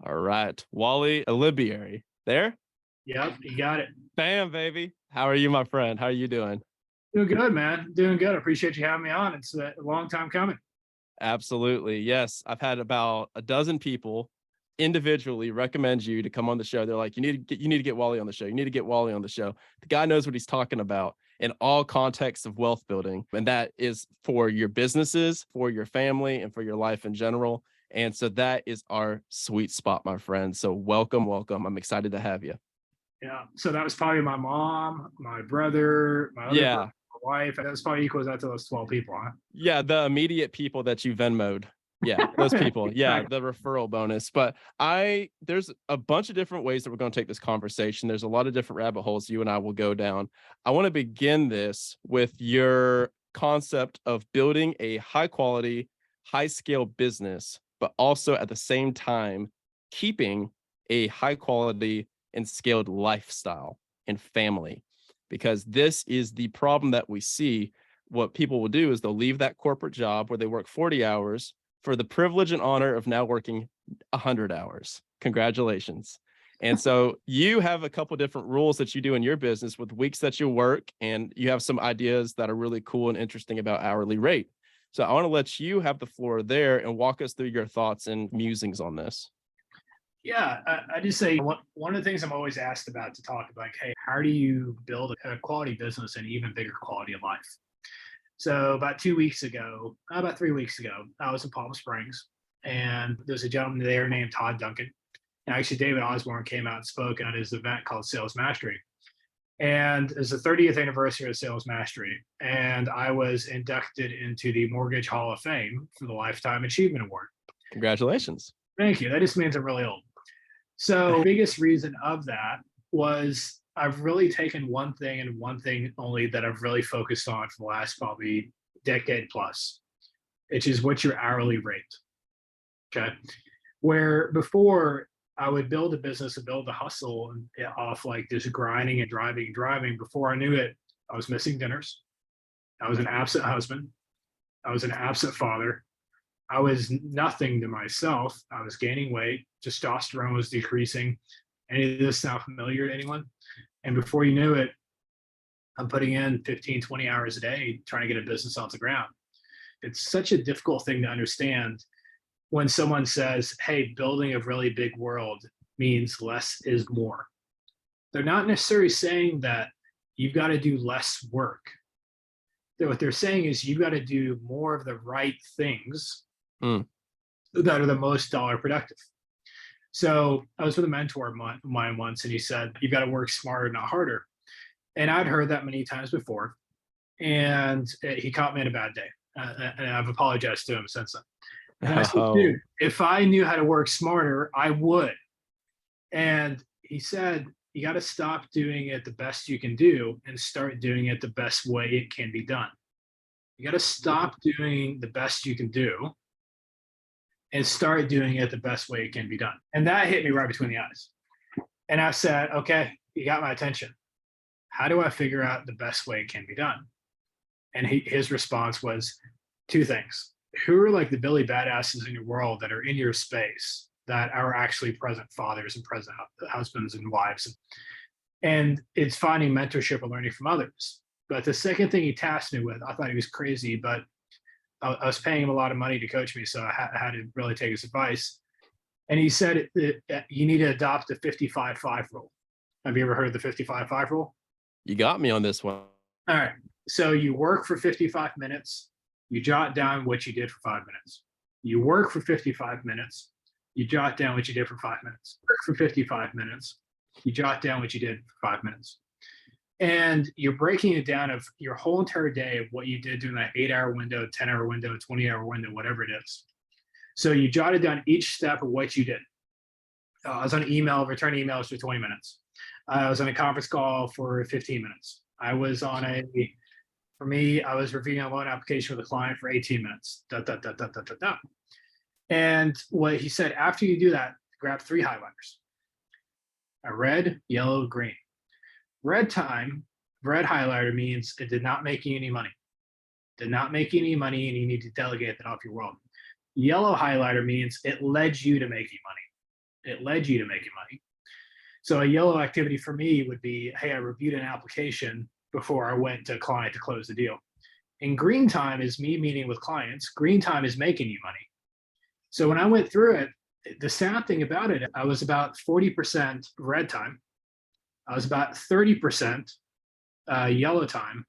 All right. Wally Elibiary. There? Yep, you got it. Bam, baby. How are you, my friend? How are you doing? Doing good, man. Doing good. I appreciate you having me on. It's a long time coming. Absolutely. Yes. I've had about a dozen people individually recommend you to come on the show. They're like, you need to get Wally on the show. You need to get Wally on the show. The guy knows what he's talking about in all contexts of wealth building. And that is for your businesses, for your family, and for your life in general. And so that is our sweet spot, my friend. So welcome, welcome. I'm excited to have you. Yeah. So that was probably my mom, my brother, my other brother, Yeah. my wife. That was probably equals out to those 12 people, huh? Yeah, the immediate people that you Venmoed. Yeah, those people. Yeah, Exactly. the referral bonus. But there's a bunch of different ways that we're going to take this conversation. There's a lot of different rabbit holes you and I will go down. I want to begin this with your concept of building a high quality, high scale business, but also at the same time keeping a high quality and scaled lifestyle and family. Because this is the problem that we see. What people will do is they'll leave that corporate job where they work 40 hours for the privilege and honor of now working 100 hours. Congratulations. And so you have a couple different rules that you do in your business with weeks that you work, and you have some ideas that are really cool and interesting about hourly rate. So I want to let you have the floor there and walk us through your thoughts and musings on this. Yeah. I just say one of the things I'm always asked about to talk about, like, hey, how do you build a quality business and even bigger quality of life? So about 2 weeks ago, about 3 weeks ago, I was in Palm Springs, and there's a gentleman there named Todd Duncan. And actually, David Osborne came out and spoke at his event called Sales Mastery. And it's the 30th anniversary of Sales Mastery. And I was inducted into the Mortgage Hall of Fame for the Lifetime Achievement Award. Congratulations. Thank you. That just means I'm really old. So, biggest reason of that was I've really taken one thing and one thing only that I've really focused on for the last probably decade plus, which is what's your hourly rate. Okay. Where before I would build a business and build a hustle off like just grinding and driving and driving. Before I knew it, I was missing dinners. I was an absent husband. I was an absent father. I was nothing to myself. I was gaining weight. Testosterone was decreasing. Any of this sound familiar to anyone? And before you knew it, I'm putting in 15, 20 hours a day trying to get a business off the ground. It's such a difficult thing to understand when someone says, hey, building a really big world means less is more. They're not necessarily saying that you've got to do less work. What they're saying is you've got to do more of the right things Mm. that are the most dollar productive. So I was with a mentor of mine once, and he said, you've got to work smarter, not harder. And I'd heard that many times before. And he caught me in a bad day. And I've apologized to him since then. And I said, dude, Oh, if I knew how to work smarter, I would. And he said, you got to stop doing it the best you can do and start doing it the best way it can be done. You got to stop doing the best you can do and start doing it the best way it can be done. And that hit me right between the eyes. And I said, okay, you got my attention. How do I figure out the best way it can be done? And his response was two things. Who are like the Billy badasses in your world that are in your space that are actually present fathers and present husbands and wives? And it's finding mentorship and learning from others. But the second thing he tasked me with, I thought he was crazy, but I was paying him a lot of money to coach me, so I had to really take his advice. And he said you need to adopt the 55-5 rule. Have you ever heard of the 55-5 rule? you got me on this one. All right. So you work for 55 minutes. You jot down what you did for 5 minutes. You work for 55 minutes. You jot down what you did for 5 minutes. Work for 55 minutes. You jot down what you did for 5 minutes. And you're breaking it down of your whole entire day of what you did during that 8-hour window, 10-hour window, 20-hour window, whatever it is. So you jotted down each step of what you did. I was on email, returning emails for 20 minutes. I was on a conference call for 15 minutes. I was reviewing a loan application with a client for 18 minutes. And what he said, after you do that, grab 3 highlighters: a red, yellow, green. Red highlighter means it did not make you any money. Did not make you any money, and you need to delegate that off your world. Yellow highlighter means it led you to making money. It led you to making money. So a yellow activity for me would be, hey, I reviewed an application before I went to a client to close the deal. And green time is me meeting with clients. Green time is making you money. So when I went through it, the sad thing about it, I was about 40% red time. I was about 30% yellow time,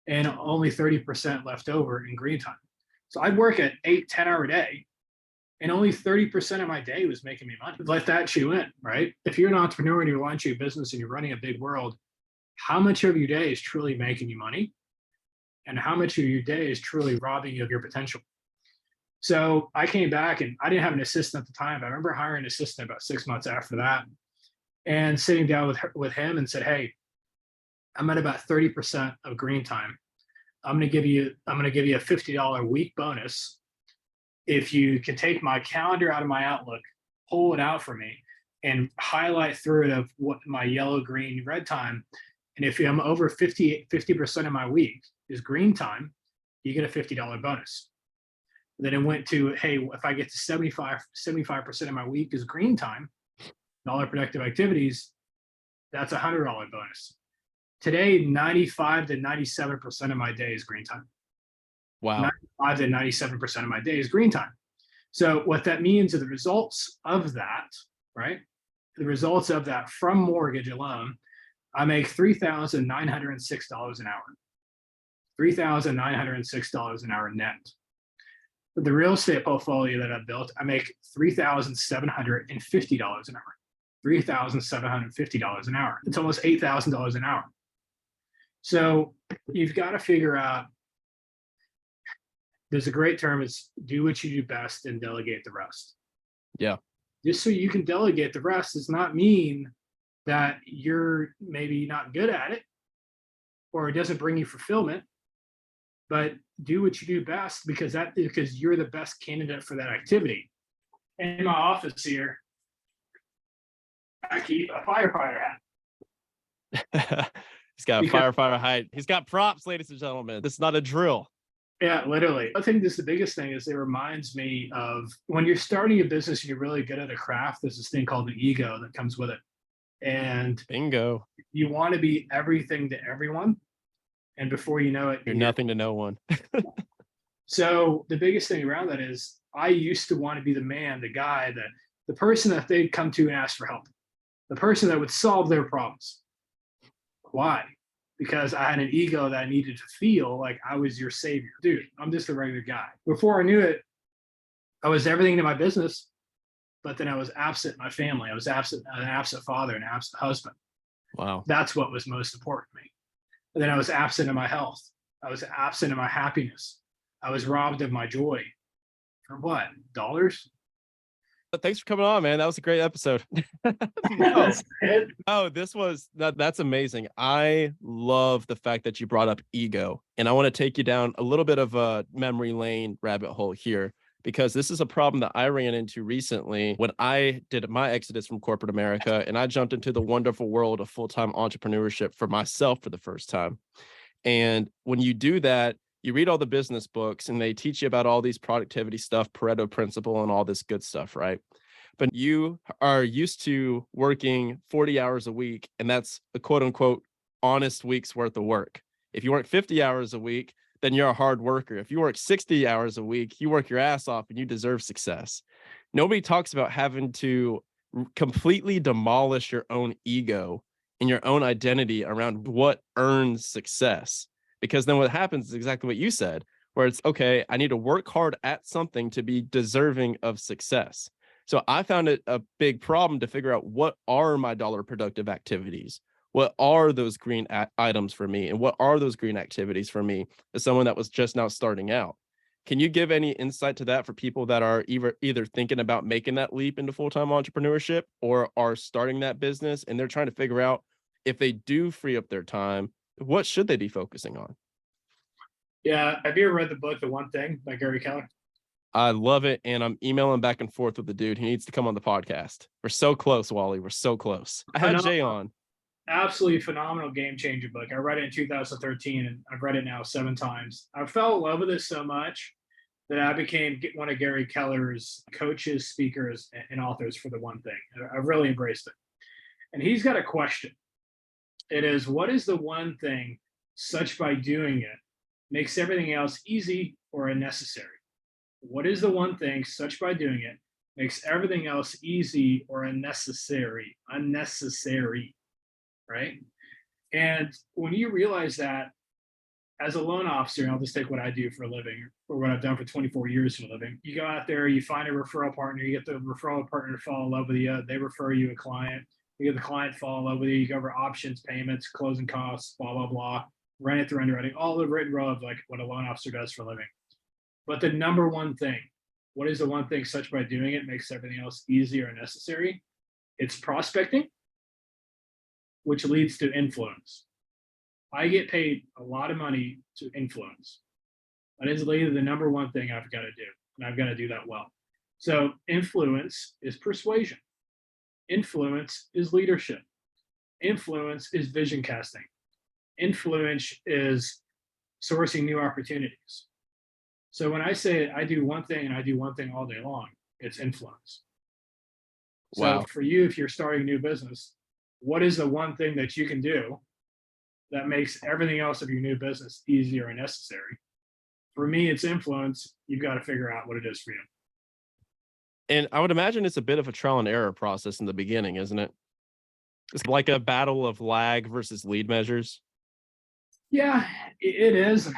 and only 30% left over in green time. So I'd work at 8-10 hour day, and only 30% of my day was making me money. Let that chew in, right? If you're an entrepreneur and you're launching a business and you're running a big world, how much of your day is truly making you money? And how much of your day is truly robbing you of your potential? So I came back, and I didn't have an assistant at the time, but I remember hiring an assistant about 6 months after that and sitting down with him and said, hey, I'm at about 30% of green time. I'm going to give you a $50 week bonus if you can take my calendar out of my Outlook, pull it out for me, and highlight through it of what my yellow, green, red time. And if I'm over 50% of my week is green time, you get a $50 bonus. Then it went to, hey, if I get to 75% of my week is green time, dollar productive activities, that's a $100 bonus. Today, 95 to 97% of my day is green time. Wow. 95 to 97% of my day is green time. So what that means are the results of that, right? The results of that from mortgage alone, I make $3,906 an hour. $3,906 an hour net. The real estate portfolio that I've built, I make $3,750 an hour. $3,750 an hour. It's almost $8,000 an hour. So you've got to figure out, there's a great term, is do what you do best and delegate the rest. Yeah. Just so you can delegate the rest does not mean that you're maybe not good at it or it doesn't bring you fulfillment, but do what you do best because you're the best candidate for that activity. And in my office here, I keep a firefighter hat. He's got a firefighter hat. He's got props, ladies and gentlemen. This is not a drill. Yeah, literally. I think this is the biggest thing is it reminds me of when you're starting a business and you're really good at a craft, there's this thing called the ego that comes with it. And bingo. You want to be everything to everyone. And before you know it, you're nothing to no one. So the biggest thing around that is I used to want to be the man, the guy, the person that they'd come to and ask for help, the person that would solve their problems. Why? Because I had an ego that I needed to feel like I was your savior. Dude, I'm just a regular guy. Before I knew it, I was everything to my business, but then I was absent in my family. I was an absent father, an absent husband. Wow. That's what was most important to me. And then I was absent in my health. I was absent in my happiness. I was robbed of my joy. For what? Dollars? Thanks for coming on, man. That was a great episode. That's amazing. I love the fact that you brought up ego, and I want to take you down a little bit of a memory lane rabbit hole here, because this is a problem that I ran into recently when I did my exodus from corporate America, and I jumped into the wonderful world of full-time entrepreneurship for myself for the first time. And when you do that, you read all the business books and they teach you about all these productivity stuff, Pareto principle, and all this good stuff, right? But you are used to working 40 hours a week, and that's a quote unquote honest week's worth of work. If you work 50 hours a week, then you're a hard worker. If you work 60 hours a week, you work your ass off and you deserve success. Nobody talks about having to completely demolish your own ego and your own identity around what earns success. Because then what happens is exactly what you said, where it's, okay, I need to work hard at something to be deserving of success. So I found it a big problem to figure out what are my dollar productive activities? What are those green items for me? And what are those green activities for me as someone that was just now starting out? Can you give any insight to that for people that are either thinking about making that leap into full-time entrepreneurship or are starting that business and they're trying to figure out if they do free up their time, what should they be focusing on? Yeah. Have you ever read the book, The One Thing by Gary Keller? I love it. And I'm emailing back and forth with the dude. He needs to come on the podcast. We're so close, Wally. We're so close. I had Jay on. Absolutely phenomenal game changer book. I read it in 2013 and I've read it now 7 times. I fell in love with it so much that I became one of Gary Keller's coaches, speakers, and authors for the one thing. I've really embraced it. And he's got a question. It is, what is the one thing such by doing it makes everything else easy or unnecessary? What is the one thing such by doing it makes everything else easy or unnecessary? Unnecessary, right? And when you realize that as a loan officer, and I'll just take what I do for a living or what I've done for 24 years for a living, you go out there, you find a referral partner, you get the referral partner to fall in love with you, they refer you a client, you get the client fall in love with you, you go over options, payments, closing costs, blah, blah, blah, run it through underwriting, all the written row of like what a loan officer does for a living. But the number one thing, what is the one thing such by doing it makes everything else easy or necessary? It's prospecting, which leads to influence. I get paid a lot of money to influence. That is literally the number one thing I've got to do, and I've got to do that well. So influence is persuasion. Influence is leadership. Influence is vision casting. Influence is sourcing new opportunities. So when I say I do one thing and I do one thing all day long, it's influence. So Wow. for you, if you're starting a new business, what is the one thing that you can do that makes everything else of your new business easier and necessary? For me, it's influence. You've got to figure out what it is for you. And I would imagine it's a bit of a trial and error process in the beginning, isn't it? It's like a battle of lag versus lead measures. Yeah, it is.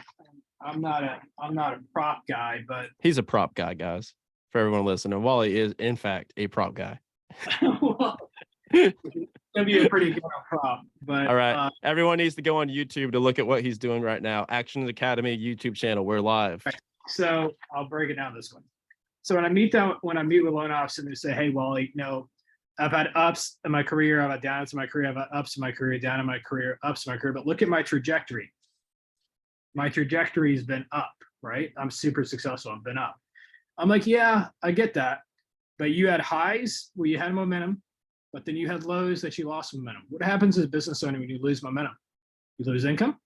I'm not a prop guy, but He's a prop guy, guys. For everyone listening, Wally is in fact a prop guy. well, it'd be a pretty good prop. But all right, everyone needs to go on YouTube to look at what he's doing right now. Action Academy YouTube channel. We're live. So I'll break it down this way. So when I meet with loan officers and they say, "Hey, Wally, I've had ups in my career, I've had downs in my career, I've had ups in my career, down in my career, ups in my career, but look at my trajectory. My trajectory has been up, right? I'm super successful. I've been up." I'm like, yeah, I get that. But you had highs where you had momentum, but then you had lows that you lost momentum. What happens as a business owner when you lose momentum? You lose income,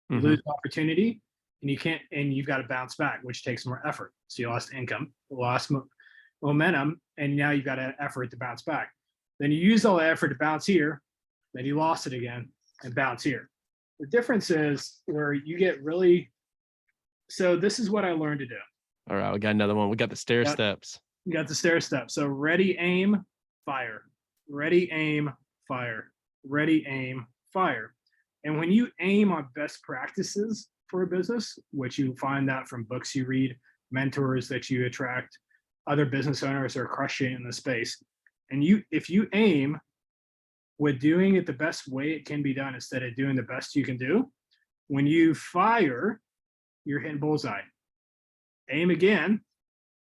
you lose opportunity, and you've got to bounce back, which takes more effort. So you lost income, you lost momentum, and now you've got an effort to bounce back. Then you use all the effort to bounce here, then you lost it again and bounce here. The difference is where you get really, so this is what I learned to do. All right, we got another one. We got the stair steps. You got the stair steps. So ready, aim, fire. Ready, aim, fire. Ready, aim, fire. And when you aim on best practices for a business, which you find that from books you read, mentors that you attract, other business owners that are crushing in the space, and if you aim with doing it the best way it can be done instead of doing the best you can do, when you fire, you're hitting bullseye. Aim again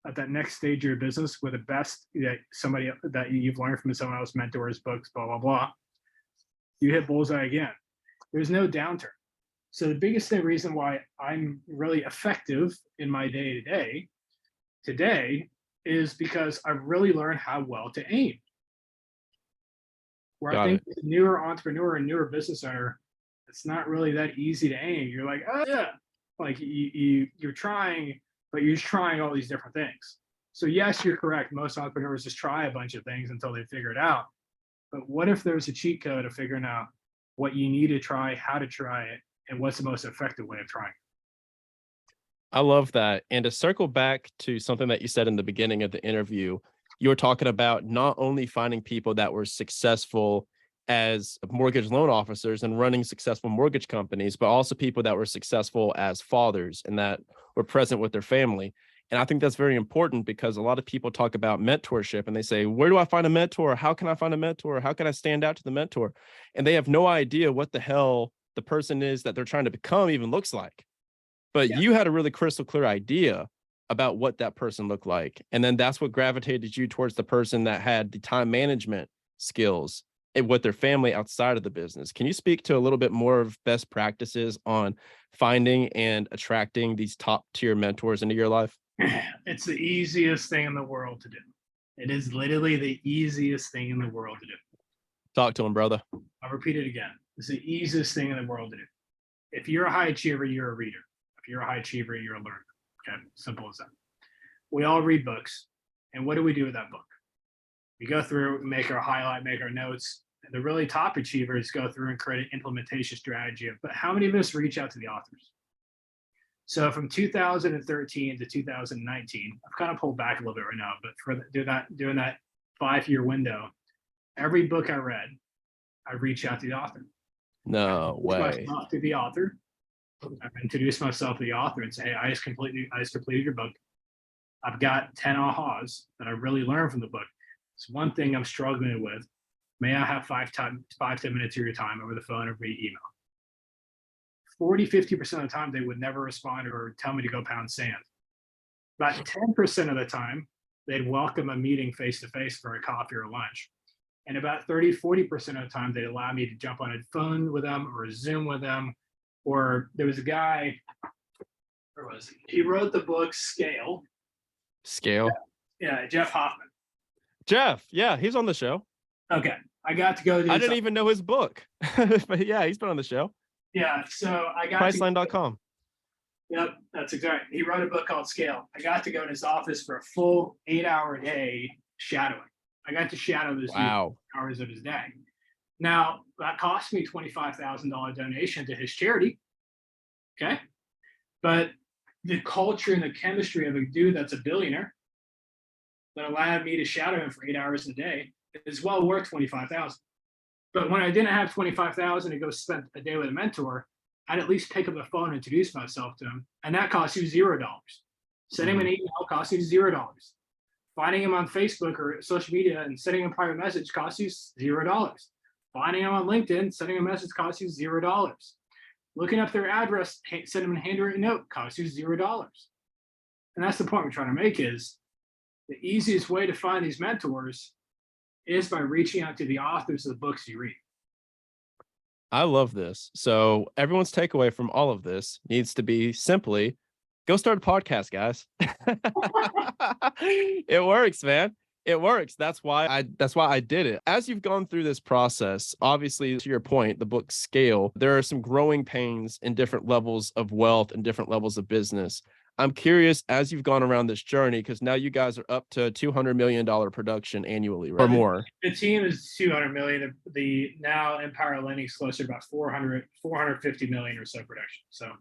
at that next stage of your business with the best that somebody that you've learned from someone else, mentors, books, blah, blah, blah. You hit bullseye again. There's no downturn. So the biggest reason why I'm really effective in my day-to-day today is because I've really learned how well to aim. Where I think the newer entrepreneur and newer business owner, it's not really that easy to aim. You're like, oh yeah, like you're trying, but you're just trying all these different things. So yes, you're correct. Most entrepreneurs just try a bunch of things until they figure it out. But what if there's a cheat code of figuring out what you need to try, how to try it, and what's the most effective way of trying it? I love that. And to circle back to something that you said in the beginning of the interview, you were talking about not only finding people that were successful as mortgage loan officers and running successful mortgage companies, but also people that were successful as fathers and that were present with their family. And I think that's very important because a lot of people talk about mentorship and they say, where do I find a mentor? How can I find a mentor? How can I stand out to the mentor? And they have no idea what the hell the person is that they're trying to become even looks like. But you had a really crystal clear idea about what that person looked like. And then that's what gravitated you towards the person that had the time management skills and with their family outside of the business. Can you speak to a little bit more of best practices on finding and attracting these top tier mentors into your life? It's the easiest thing in the world to do. It is literally the easiest thing in the world to do. Talk to him, brother. I'll repeat it again. It's the easiest thing in the world to do. If you're a high achiever, you're a reader. If you're a high achiever, you're a learner. Okay, simple as that. We all read books. And what do we do with that book? We go through, make our highlight, make our notes. And the really top achievers go through and create an implementation strategy. But how many of us reach out to the authors? So from 2013 to 2019, I've kind of pulled back a little bit right now, but for during that 5-year window, every book I read, I reached out to the author. No way. Myself to the author. I introduced myself to the author and say, hey, I just completed your book. I've got 10 ahas that I really learned from the book. It's one thing I'm struggling with. May I have 10 minutes of your time over the phone or via email? 40-50% of the time, they would never respond or tell me to go pound sand. About 10% of the time, they'd welcome a meeting face-to-face for a coffee or lunch. And about 30-40% of the time, they'd allow me to jump on a phone with them or a Zoom with them. Or there was a guy, where was he? He wrote the book Scale. Yeah, Jeff Hoffman. Jeff, yeah, he's on the show. Okay, I got to go to I didn't even know his book. But yeah, he's been on the show. Yeah, so I got Priceline.com. Yep, that's exactly. He wrote a book called Scale. I got to go in his office for a full 8-hour day shadowing. I got to shadow this dude hours of his day. Now, that cost me $25,000 donation to his charity. Okay. But the culture and the chemistry of a dude that's a billionaire that allowed me to shadow him for 8 hours a day is well worth $25,000. But when I didn't have $25,000 to go spend a day with a mentor, I'd at least pick up the phone and introduce myself to him. And that costs you $0. Sending him an email costs you $0. Finding him on Facebook or social media and sending him a private message costs you $0. Finding him on LinkedIn, sending a message costs you $0. Looking up their address, send them a handwritten note costs you $0. And that's the point we're trying to make is the easiest way to find these mentors is by reaching out to the authors of the books you read. I love this. So everyone's takeaway from all of this needs to be simply go start a podcast, guys. It works, man. It works. That's why I did it. As you've gone through this process, obviously, to your point, the book Scale, there are some growing pains in different levels of wealth and different levels of business. I'm curious, as you've gone around this journey, because now you guys are up to $200 million production annually, right? Or more. The team is 200 million. The now Empire Lending is closer to about 450 million or so production. So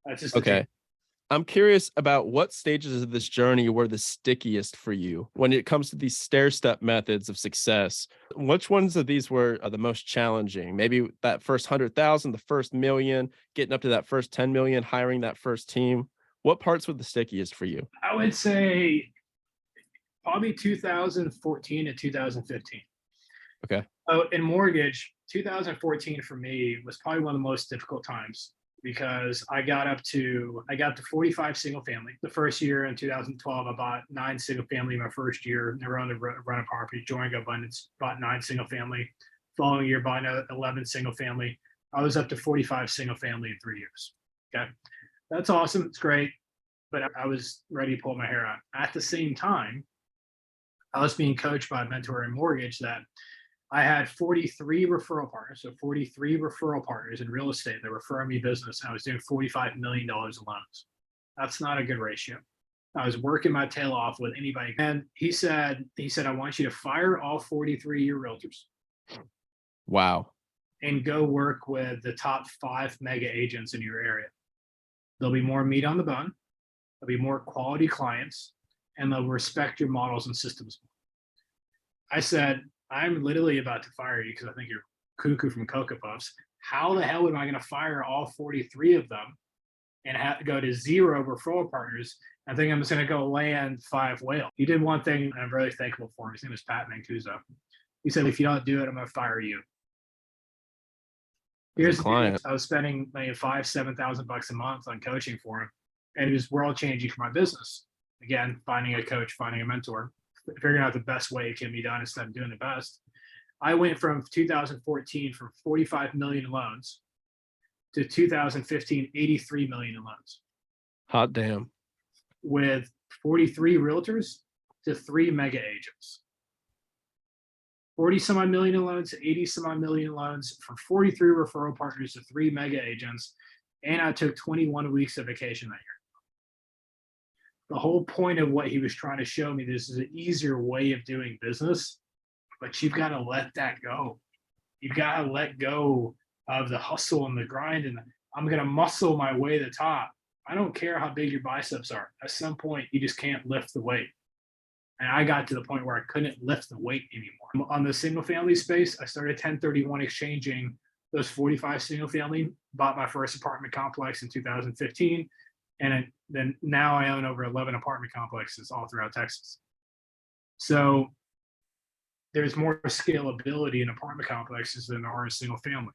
that's just okay. I'm curious about what stages of this journey were the stickiest for you when it comes to these stair-step methods of success. Which ones of these were the most challenging? Maybe that first 100,000, the first million, getting up to that first 10 million, hiring that first team. What parts were the stickiest for you? I would say probably 2014 to 2015. Okay. So in mortgage, 2014 for me was probably one of the most difficult times because I got to 45 single family. The first year in 2012, I bought 9 single family. My first year, never owned a rental property, joined Abundance, bought 9 single family. Following year, bought another 11 single family. I was up to 45 single family in 3 years. Okay. That's awesome. It's great. But I was ready to pull my hair out. At the same time, I was being coached by a mentor in mortgage that I had 43 referral partners. So 43 referral partners in real estate that referring me business. And I was doing $45 million in loans. That's not a good ratio. I was working my tail off with anybody. And he said, I want you to fire all 43 of your realtors. Wow. And go work with the top 5 mega agents in your area. There'll be more meat on the bone. There'll be more quality clients, and they'll respect your models and systems. I said, I'm literally about to fire you because I think you're cuckoo from Cocoa Puffs. How the hell am I going to fire all 43 of them and have to go to 0 referral partners? I think I'm just going to go land 5 whales. He did one thing, and I'm really thankful for him. His name is Pat Mancuso. He said, if you don't do it, I'm going to fire you. Here's the client. I was spending maybe $5,000-$7,000 a month on coaching for him. And it was world changing for my business. Again, finding a coach, finding a mentor, figuring out the best way it can be done instead of doing the best. I went from 2014 from 45 million in loans to 2015, 83 million in loans. Hot damn. With 43 realtors to 3 mega agents. 40 some odd million in loans to 80 some odd million in loans, from 43 referral partners to 3 mega agents. And I took 21 weeks of vacation that year. The whole point of what he was trying to show me, this is an easier way of doing business, but you've got to let that go. You've got to let go of the hustle and the grind. And I'm going to muscle my way to the top. I don't care how big your biceps are. At some point, you just can't lift the weight. And I got to the point where I couldn't lift the weight anymore. On the single family space, I started 1031 exchanging those 45 single family, bought my first apartment complex in 2015. And then now I own over 11 apartment complexes all throughout Texas. So there's more scalability in apartment complexes than there are in single family.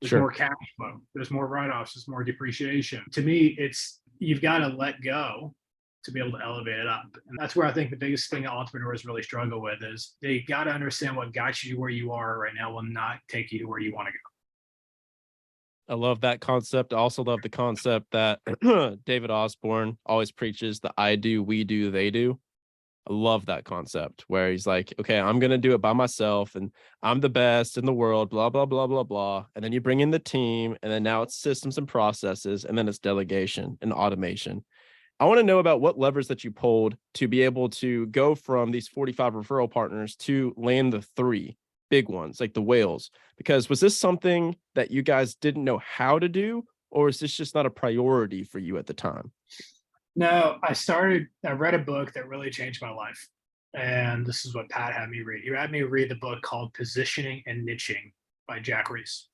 There's more cash flow. There's more write-offs. There's more depreciation. To me, it's you've got to let go to be able to elevate it up. And that's where I think the biggest thing that entrepreneurs really struggle with is they got to understand what got you where you are right now will not take you to where you want to go. I love that concept. I also love the concept that David Osborne always preaches, the I do, we do, they do. I love that concept where he's like, okay, I'm going to do it by myself and I'm the best in the world, blah, blah, blah, blah, blah. And then you bring in the team and then now it's systems and processes and then it's delegation and automation. I want to know about what levers that you pulled to be able to go from these 45 referral partners to land the 3 big ones, like the whales, because was this something that you guys didn't know how to do, or is this just not a priority for you at the time? No, I read a book that really changed my life. And this is what Pat had me read. He had me read the book called Positioning and Niching by Jack Reese.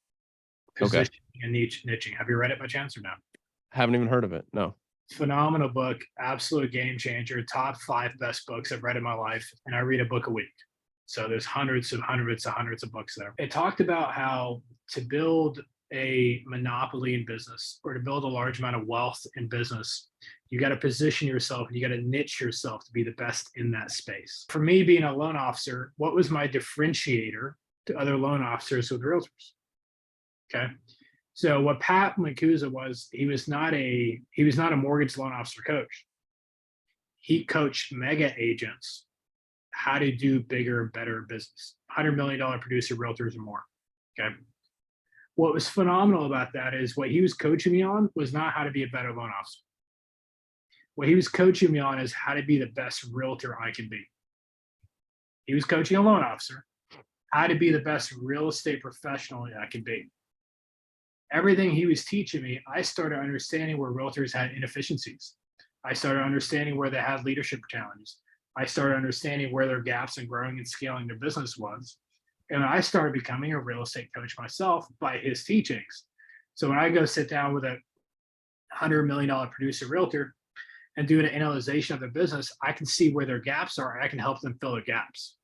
Positioning and Niching. Have you read it by chance or no? Haven't even heard of it. No. Phenomenal book, absolute game changer, top 5 best books I've read in my life. And I read a book a week. So there's hundreds of books there. It talked about how to build a monopoly in business or to build a large amount of wealth in business, you got to position yourself and you got to niche yourself to be the best in that space. For me, being a loan officer, what was my differentiator to other loan officers with realtors? Okay. So what Pat Mancusa was, he was not a mortgage loan officer coach. He coached mega agents how to do bigger, better business, $100 million producer realtors or more. Okay. What was phenomenal about that is what he was coaching me on was not how to be a better loan officer. What he was coaching me on is how to be the best realtor I can be. He was coaching a loan officer, how to be the best real estate professional I can be. Everything he was teaching me, I started understanding where realtors had inefficiencies. I started understanding where they had leadership challenges. I started understanding where their gaps in growing and scaling their business was. And I started becoming a real estate coach myself by his teachings. So when I go sit down with a $100 million producer realtor and do an analyzation of their business, I can see where their gaps are and I can help them fill their gaps.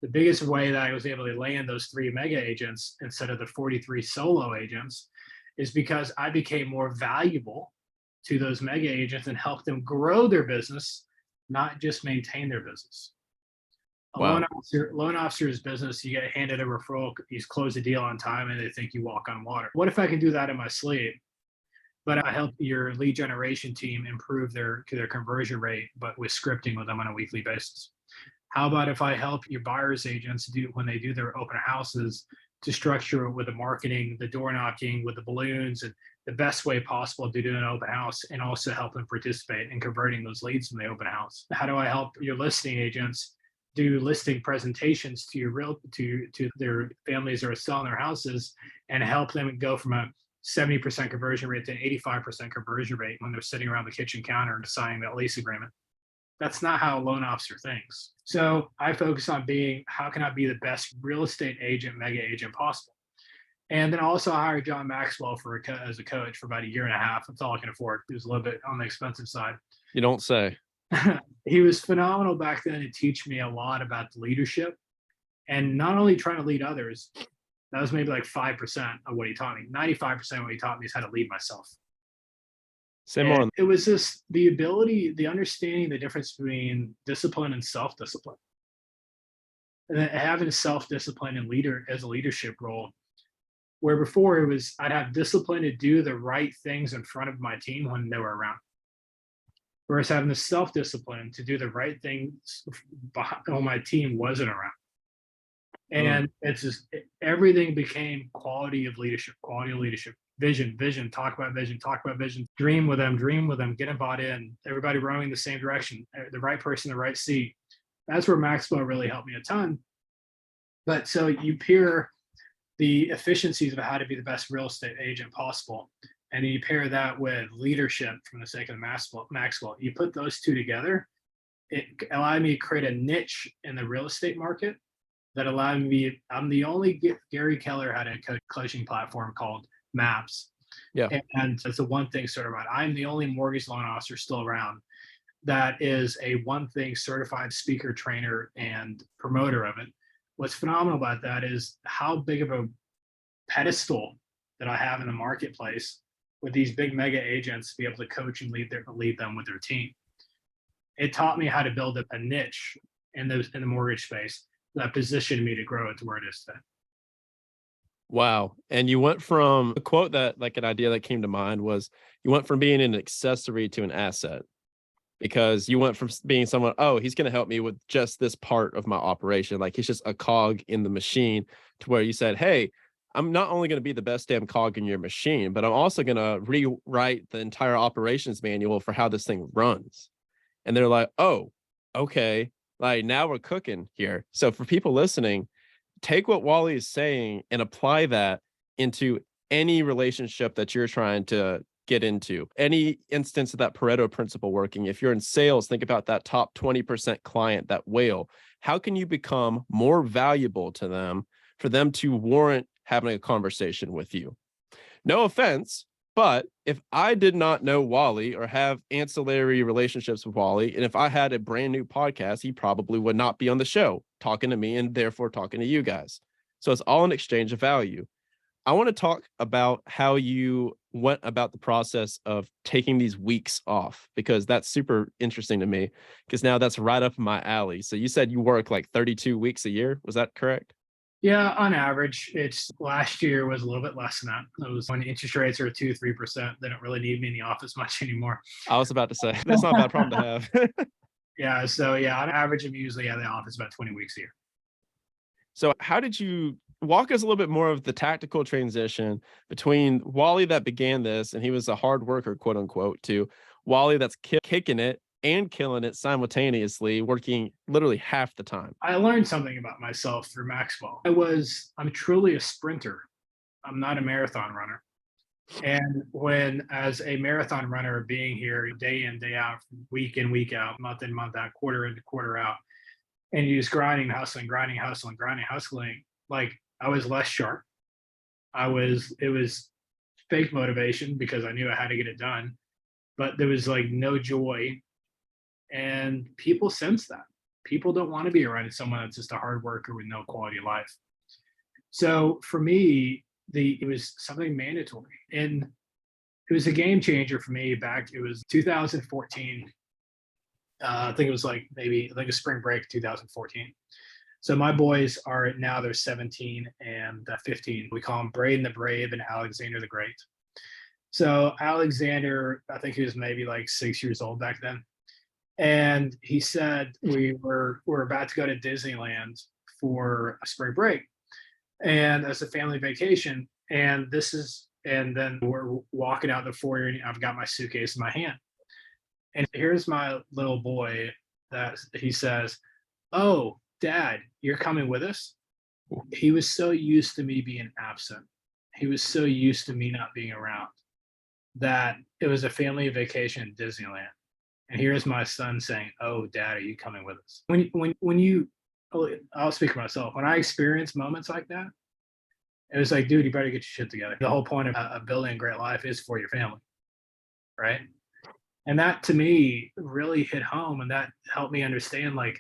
The biggest way that I was able to land those 3 mega agents instead of the 43 solo agents is because I became more valuable to those mega agents and helped them grow their business, not just maintain their business. A loan officer's business, you get handed a referral, you close the deal on time and they think you walk on water. What if I can do that in my sleep? But I help your lead generation team improve their conversion rate, but with scripting with them on a weekly basis. How about if I help your buyer's agents do when they do their open houses to structure it with the marketing, the door knocking, with the balloons, and the best way possible to do an open house, and also help them participate in converting those leads from the open house? How do I help your listing agents do listing presentations to your to their families that are selling their houses and help them go from a 70% conversion rate to an 85% conversion rate when they're sitting around the kitchen counter deciding that lease agreement? That's not how a loan officer thinks. So I focus on being, how can I be the best real estate agent, mega agent possible? And then also I hired John Maxwell as a coach for about 1.5 years. That's all I can afford. He was a little bit on the expensive side. You don't say. He was phenomenal back then to teach me a lot about leadership and not only trying to lead others. That was maybe like 5% of what he taught me. 95% of what he taught me is how to lead myself. Say more on it was just the ability, the understanding the difference between discipline and self-discipline. And then having self-discipline and leader as a leadership role, where before it was I'd have discipline to do the right things in front of my team when they were around. Whereas having the self-discipline to do the right things when my team wasn't around. And it's just everything became quality of leadership, vision, talk about vision, dream with them, get them bought in, everybody rowing the same direction, the right person, the right seat. That's where Maxwell really helped me a ton. But so you pair the efficiencies of how to be the best real estate agent possible, and you pair that with leadership from the sake of Maxwell. You put those two together, it allowed me to create a niche in the real estate market that allowed me. I'm the only Gary Keller had a coaching platform called Maps. Yeah. And that's the one thing certified. I'm the only mortgage loan officer still around that is a one thing certified speaker, trainer, and promoter of it. What's phenomenal about that is how big of a pedestal that I have in the marketplace with these big mega agents to be able to coach and lead them with their team. It taught me how to build a niche in the mortgage space that positioned me to grow it to where it is today. Wow. And you went from a quote that, like, an idea that came to mind was, you went from being an accessory to an asset, because you went from being someone, oh, he's going to help me with just this part of my operation. Like, he's just a cog in the machine, to where you said, hey, I'm not only going to be the best damn cog in your machine, but I'm also going to rewrite the entire operations manual for how this thing runs. And they're like, oh, okay. Like, now we're cooking here. So for people listening, take what Wally is saying and apply that into any relationship that you're trying to get into, any instance of that Pareto principle working. If you're in sales, think about that top 20% client, that whale. How can you become more valuable to them for them to warrant having a conversation with you? No offense, but if I did not know Wally or have ancillary relationships with Wally, and if I had a brand new podcast, he probably would not be on the show talking to me and therefore talking to you guys. So it's all an exchange of value. I want to talk about how you went about the process of taking these weeks off, because that's super interesting to me, because now that's right up my alley. So you said you work like 32 weeks a year. Was that correct? Yeah, on average, it's last year was a little bit less than that. It was when interest rates are 2-3%, they don't really need me in the office much anymore. I was about to say, that's not a bad problem to have. Yeah, so yeah, on average, I'm usually at the office about 20 weeks a year. So how did you walk us a little bit more of the tactical transition between Wally that began this, and he was a hard worker, quote unquote, to Wally that's kicking it and killing it simultaneously, working literally half the time? I learned something about myself through Maxwell. I'm truly a sprinter. I'm not a marathon runner. And when, as a marathon runner, being here day in, day out, week in, week out, month in, month out, quarter in, quarter out, and you just grinding, hustling, like I was less sharp. It was fake motivation because I knew I had to get it done, but there was like no joy. And people sense that. People don't want to be around someone that's just a hard worker with no quality of life. So for me, it was something mandatory. And it was a game changer for me back. It was 2014. I think it was like a spring break 2014. So my boys are now, they're 17 and 15. We call them Braden the Brave and Alexander the Great. So Alexander, I think he was maybe like 6 years old back then. And he said we're about to go to Disneyland for a spring break, and as a family vacation. And then we're walking out the foyer, and I've got my suitcase in my hand. And here's my little boy that he says, "Oh, Dad, you're coming with us?" He was so used to me being absent. He was so used to me not being around that it was a family vacation in Disneyland. And here's my son saying, "Oh, Dad, are you coming with us?" I'll speak for myself. When I experience moments like that, it was like, dude, you better get your shit together. The whole point of building a great life is for your family, right? And that to me really hit home, and that helped me understand, like,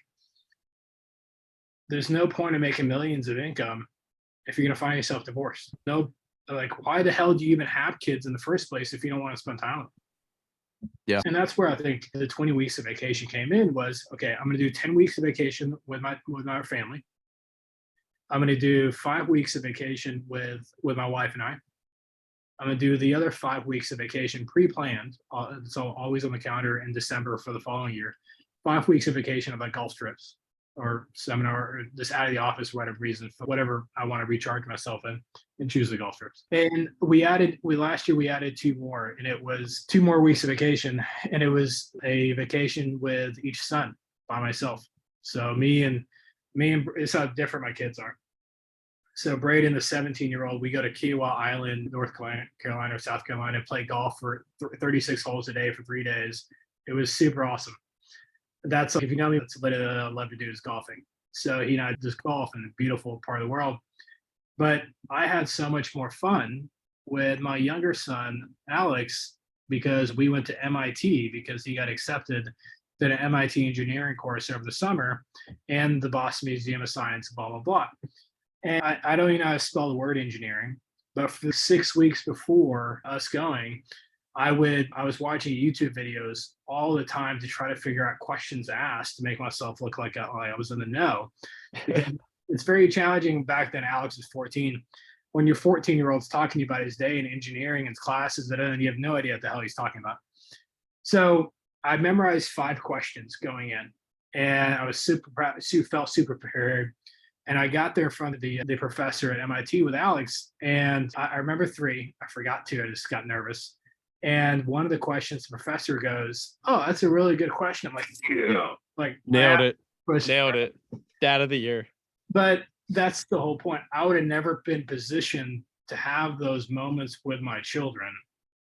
there's no point in making millions of income if you're gonna find yourself divorced. No, like, why the hell do you even have kids in the first place if you don't want to spend time with them? Yeah. And that's where I think the 20 weeks of vacation came in. Was, okay, I'm going to do 10 weeks of vacation with my family. I'm going to do 5 weeks of vacation with my wife and I. I'm going to do the other 5 weeks of vacation pre-planned. So always on the calendar in December for the following year. 5 weeks of vacation of like golf trips. or seminar or just out of the office for whatever reason, for whatever I want to recharge myself in, and choose the golf trips. And last year we added two more, and it was 2 more weeks of vacation, and it was a vacation with each son by myself. So me and it's how different my kids are. So Braden, the 17-year-old, we go to Kiowa Island, North Carolina or South Carolina, play golf for 36 holes a day for 3 days. It was super awesome. That's like, if you know me, that's what I love to do is golfing. So he and I just golf in a beautiful part of the world. But I had so much more fun with my younger son, Alex, because we went to MIT because he got accepted to an MIT engineering course over the summer and the Boston Museum of Science, blah, blah, blah. And I don't even know how to spell the word engineering, but for the 6 weeks before us going, I was watching YouTube videos all the time to try to figure out questions asked to make myself look like I was in the know. It's very challenging back then. Alex was 14. When your 14-year-old's talking to you about his day in engineering and classes and you have no idea what the hell he's talking about. So I memorized 5 questions going in, and I was super proud, felt super prepared. And I got there in front of the professor at MIT with Alex, and I remember 3. I forgot 2. I just got nervous. And one of the questions, the professor goes, "Oh, that's a really good question." I'm like, "Yeah!" Like Nailed it. Nailed it. Dad of the year. But that's the whole point. I would have never been positioned to have those moments with my children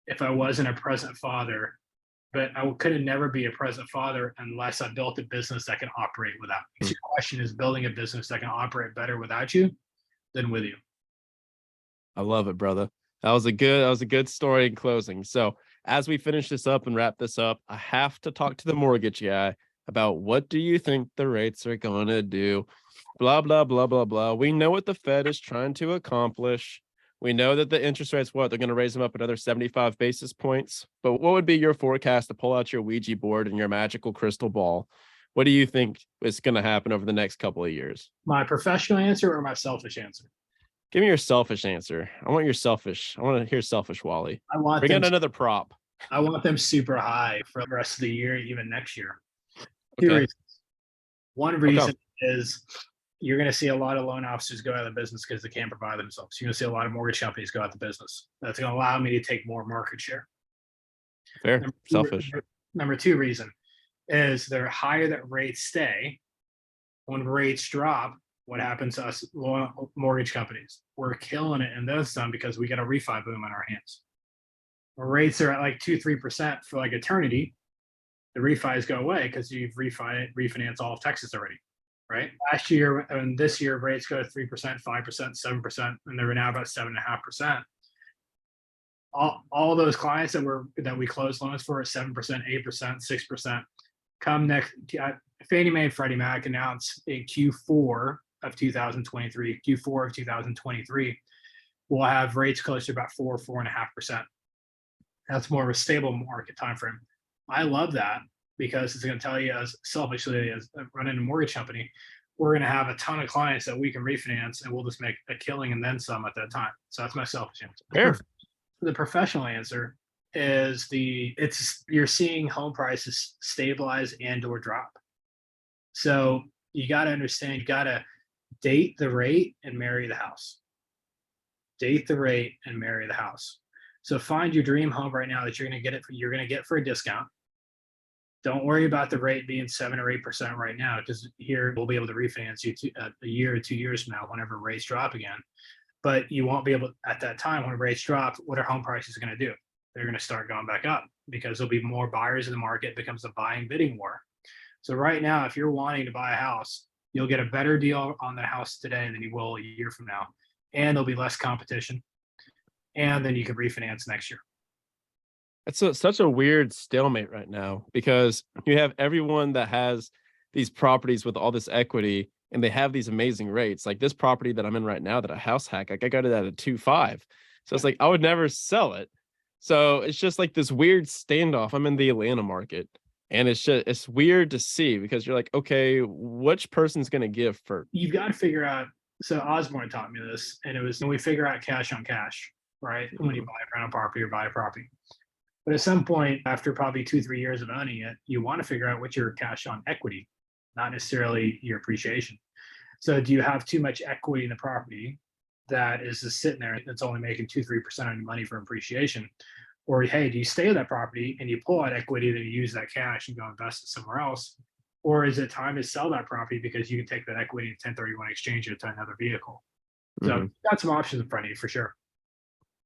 if I wasn't a present father. But I could never be a present father unless I built a business that can operate without me. So your question is building a business that can operate better without you than with you. I love it, brother. That was a good story in closing. So as we finish this up and wrap this up, I have to talk to the mortgage guy about what do you think the rates are going to do? Blah, blah, blah, blah, blah. We know what the Fed is trying to accomplish. We know that the interest rates, they're going to raise them up another 75 basis points. But what would be your forecast to pull out your Ouija board and your magical crystal ball? What do you think is going to happen over the next couple of years? My professional answer or my selfish answer? Give me your selfish answer. I want to hear selfish Wally. Bring in another prop. I want them super high for the rest of the year, even next year. Okay. 2 reasons. One reason is you're going to see a lot of loan officers go out of business because they can't provide themselves. You're going to see a lot of mortgage companies go out of business. That's going to allow me to take more market share. Fair. Selfish. Number 2 reason is the higher that rates stay, when rates drop, what happens to us mortgage companies? We're killing it in those some because we got a refi boom on our hands. When rates are at like 2-3% for like eternity, the refis go away because you've refinanced all of Texas already, right? Last year and this year, rates go to 3%, 5%, 7%, and they're now about 7.5%. All those clients that we closed loans for at 7%, 8%, 6%, come next. Fannie Mae and Freddie Mac announced in Q4 of 2023, we'll have rates closer to about 4.5%. That's more of a stable market time frame. I love that because it's going to tell you, as selfishly as running a mortgage company, we're going to have a ton of clients that we can refinance, and we'll just make a killing and then some at that time. So that's my selfish answer. Fair. The professional answer is you're seeing home prices stabilize and or drop. So you got to understand, you got to date the rate and marry the house. Date the rate and marry the house. So find your dream home right now that you're going to get for a discount. Don't worry about the rate being 7 or 8% right now, because here we'll be able to refinance you a year or 2 years from now whenever rates drop again. But you won't be able at that time when rates drop. What are home prices going to do? They're going to start going back up because there'll be more buyers in the market. It becomes a buying bidding war. So right now, if you're wanting to buy a house, you'll get a better deal on the house today than you will a year from now, and there'll be less competition, and then you can refinance next year. It's such a weird stalemate right now because you have everyone that has these properties with all this equity and they have these amazing rates. Like this property that I'm in right now, that a house hack, like I got it at a 2.5. So it's like, I would never sell it. So it's just like this weird standoff. I'm in the Atlanta market, and it's weird to see because you're like, okay, which person's going to give first? You've got to figure out. So Osborne taught me this, and it was when we figure out cash on cash, right? When you buy a rental property or buy a property. But at some point, after probably 2-3 years of owning it, you want to figure out what's your cash on equity. not necessarily your appreciation. So do you have too much equity in the property that is just sitting there that's only making 2-3% on your money for appreciation? Or hey, do you stay in that property and you pull out equity, then you use that cash and go invest it somewhere else? Or is it time to sell that property because you can take that equity and 1031 exchange it to another vehicle? So Mhm. got some options in front of you for sure.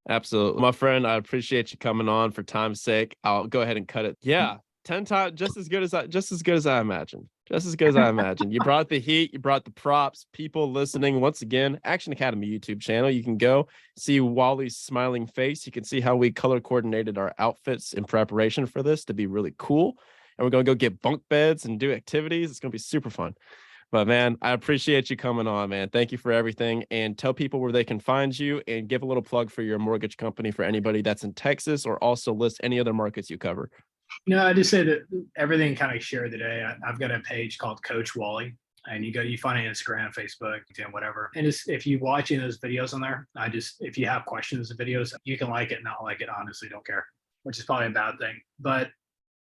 Absolutely. My friend, I appreciate you coming on. For time's sake, I'll go ahead and cut it. Yeah. 10 times just as good as I imagined. Just as good as I imagined. You brought the heat, you brought the props. People listening, once again, Action Academy YouTube channel. You can go see Wally's smiling face. You can see how we color coordinated our outfits in preparation for this to be really cool. And we're gonna go get bunk beds and do activities. It's gonna be super fun. But man, I appreciate you coming on, man. Thank you for everything. And tell people where they can find you, and give a little plug for your mortgage company for anybody that's in Texas, or also list any other markets you cover. I just say that everything kind of shared today. I've got a page called Coach Wally, and you find it on Instagram, Facebook, and whatever. And just if you watching those videos on there, if you have questions of videos, you can like it, not like it. Honestly, don't care, which is probably a bad thing. But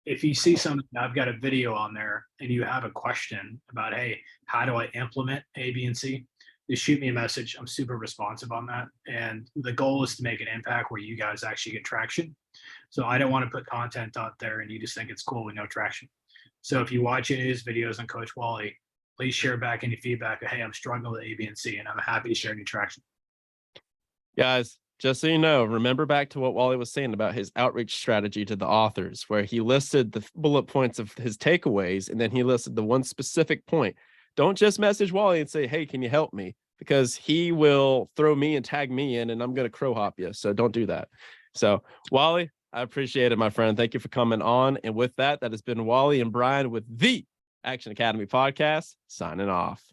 if you see something, I've got a video on there, and you have a question about, hey, how do I implement A, B, and C? Just shoot me a message. I'm super responsive on that. And the goal is to make an impact where you guys actually get traction. So I don't want to put content out there and you just think it's cool with no traction. So if you watch any of these videos on Coach Wally, please share back any feedback. Hey, I'm struggling with A, B, and C, and I'm happy to share any traction. Guys, just so you know, remember back to what Wally was saying about his outreach strategy to the authors, where he listed the bullet points of his takeaways, and then he listed the one specific point. Don't just message Wally and say, hey, can you help me? Because he will throw me and tag me in, and I'm going to crow hop you. So don't do that. So, Wally, I appreciate it, my friend. Thank you for coming on. And with that, that has been Wally and Brian with the Action Academy podcast, signing off.